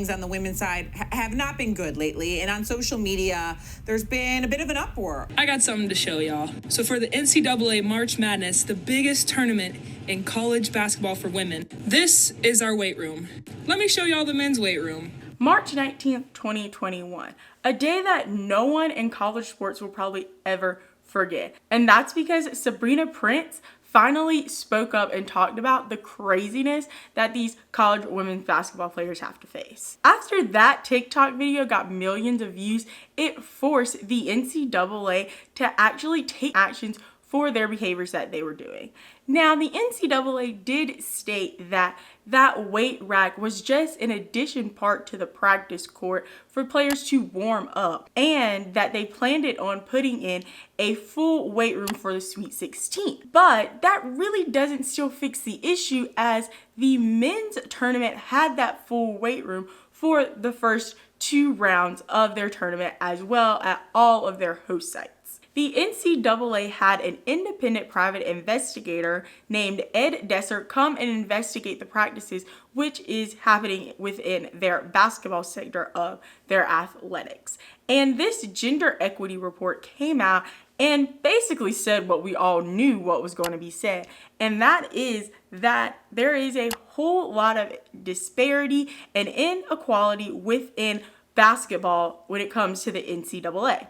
things on the women's side have not been good lately. And on social media, there's been a bit of an uproar. I got something to show y'all. So for the NCAA March Madness, the biggest tournament in college basketball for women, this is our weight room. Let me show y'all the men's weight room. March 19th, 2021, a day that no one in college sports will probably ever forget. And that's because Sabrina Prince finally spoke up and talked about the craziness that these college women's basketball players have to face. After that TikTok video got millions of views, it forced the NCAA to actually take actions for their behaviors that they were doing. Now, the NCAA did state that that weight rack was just an addition part to the practice court for players to warm up, and that they planned it on putting in a full weight room for the Sweet 16. But that really doesn't still fix the issue, as the men's tournament had that full weight room for the first 2 rounds of their tournament, as well at all of their host sites. The NCAA had an independent private investigator named Ed Desser come and investigate the practices which is happening within their basketball sector of their athletics. And this gender equity report came out and basically said what we all knew what was going to be said. And that is that there is a whole lot of disparity and inequality within basketball when it comes to the NCAA.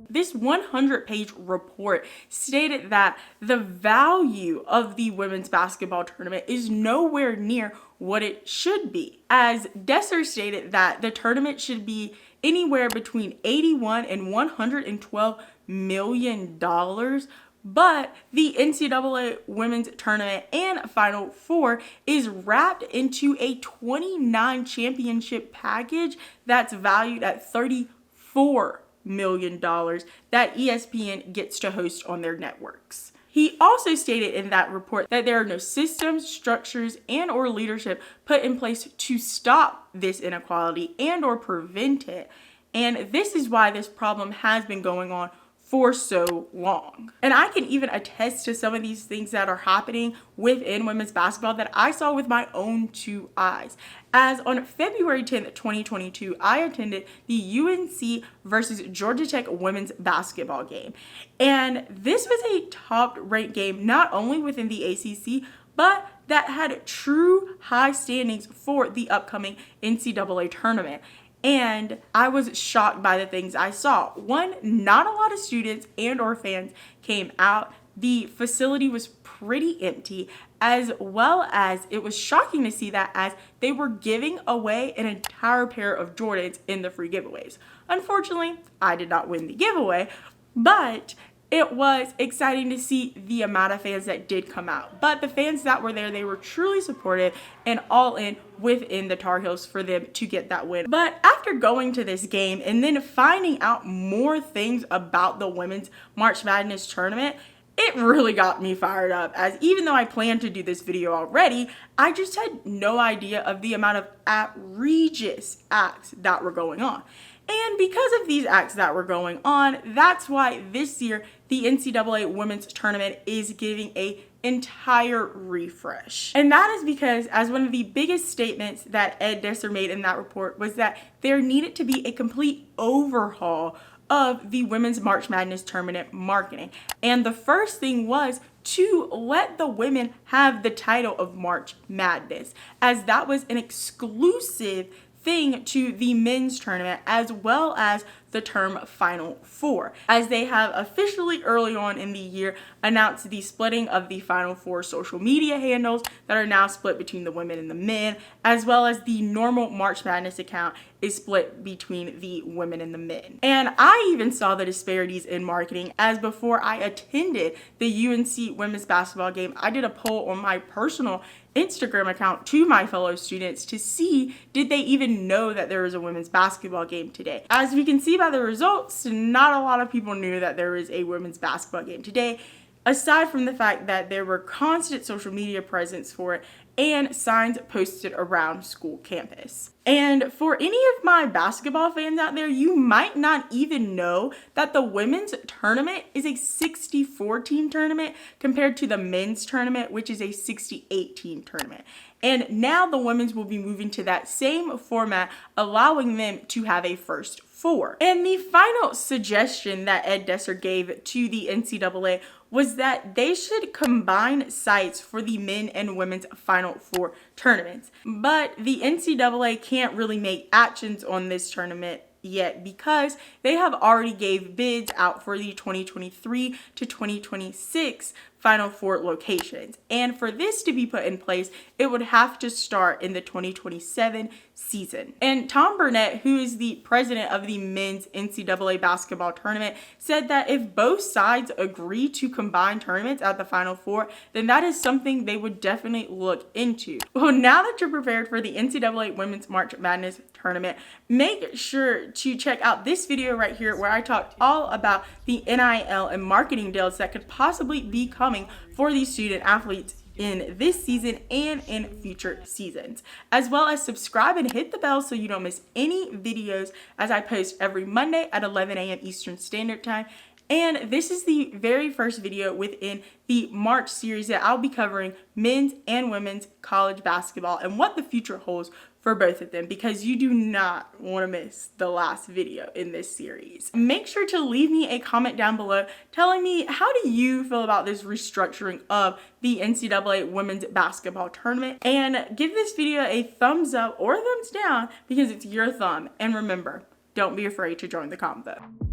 This 100-page report stated that the value of the women's basketball tournament is nowhere near what it should be, as Desser stated that the tournament should be anywhere between $81 and $112 million, but the NCAA women's tournament and Final Four is wrapped into a 29 championship package that's valued at $34 million that ESPN gets to host on their networks. He also stated in that report that there are no systems, structures, and or leadership put in place to stop this inequality and or prevent it. And this is why this problem has been going on for so long. And I can even attest to some of these things that are happening within women's basketball that I saw with my own 2 eyes. As on February 10th, 2022, I attended the UNC versus Georgia Tech women's basketball game. And this was a top-ranked game, not only within the ACC, but that had true high standings for the upcoming NCAA tournament. And I was shocked by the things I saw. One, not a lot of students and or fans came out. The facility was pretty empty, as well as it was shocking to see that as they were giving away an entire pair of Jordans in the free giveaways. Unfortunately, I did not win the giveaway, but it was exciting to see the amount of fans that did come out. But the fans that were there, they were truly supportive and all in within the Tar Heels for them to get that win. But after going to this game and then finding out more things about the women's March Madness tournament, it really got me fired up, as even though I planned to do this video already, I just had no idea of the amount of outrageous acts that were going on. And because of these acts that were going on, that's why this year the NCAA women's tournament is giving an entire refresh. And that is because, as one of the biggest statements that Ed Desser made in that report, was that there needed to be a complete overhaul of the women's March Madness tournament marketing. And the first thing was to let the women have the title of March Madness, as that was an exclusive thing to the men's tournament, as well as the term Final Four, as they have officially early on in the year announced the splitting of the Final Four social media handles that are now split between the women and the men, as well as the normal March Madness account is split between the women and the men. And I even saw the disparities in marketing, as before I attended the UNC women's basketball game, I did a poll on my personal Instagram account to my fellow students to see, did they even know that there was a women's basketball game today? As we can see by the results, not a lot of people knew that there is a women's basketball game today, aside from the fact that there were constant social media presence for it and signs posted around school campus. And for any of my basketball fans out there, you might not even know that the women's tournament is a 64-team tournament compared to the men's tournament, which is a 68-team tournament. And now the women's will be moving to that same format, allowing them to have a first four. And the final suggestion that Ed Desser gave to the NCAA was that they should combine sites for the men and women's Final Four tournaments. But the NCAA can't really make actions on this tournament yet because they have already gave bids out for the 2023 to 2026 Final Four locations. And for this to be put in place, it would have to start in the 2027 season. And Tom Burnett, who is the president of the men's NCAA basketball tournament, said that if both sides agree to combine tournaments at the Final Four, then that is something they would definitely look into. Well, now that you're prepared for the NCAA Women's March Madness tournament, make sure to check out this video right here where I talked all about the NIL and marketing deals that could possibly be coming for these student athletes in this season and in future seasons, as well as subscribe and hit the bell so you don't miss any videos as I post every Monday at 11 a.m. Eastern Standard Time. And this is the very first video within the March series that I'll be covering men's and women's college basketball and what the future holds for both of them, because you do not want to miss the last video in this series. Make sure to leave me a comment down below telling me, how do you feel about this restructuring of the NCAA women's basketball tournament? And give this video a thumbs up or a thumbs down because it's your thumb. And remember, don't be afraid to join the convo.